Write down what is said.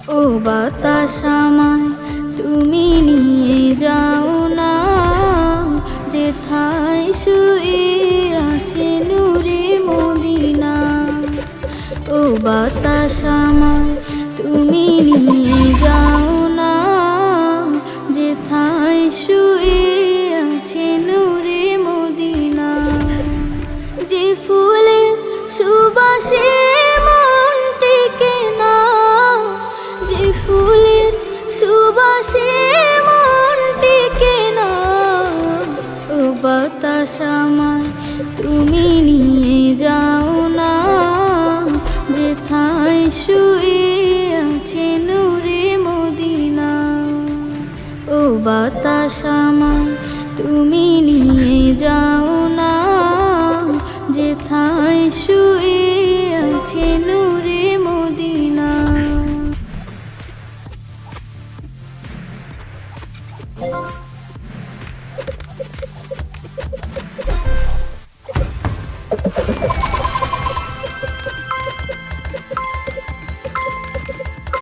ও বাতাস আমায় তুমি নিয়ে যাও না, যেথায় শুয়ে আছে নূরে মদিনা। ও বাতাস আমায় তুমি নিয়ে যাও না, যেথায় শুয়ে আছে নূরে মদিনা। যে ফুলের সুবাসে মন টেকে না, যে ফুলের সুবাসে মন টেকে না। ও বাতাস আমায় তুমি নিয়ে যাও না, যেথায় শুয়ে আছে নূরে মদিনা। ও বাতাস আমায় তুমি নিয়ে যাও না, যেথায় শুয়ে আছে নূরে মদিনা।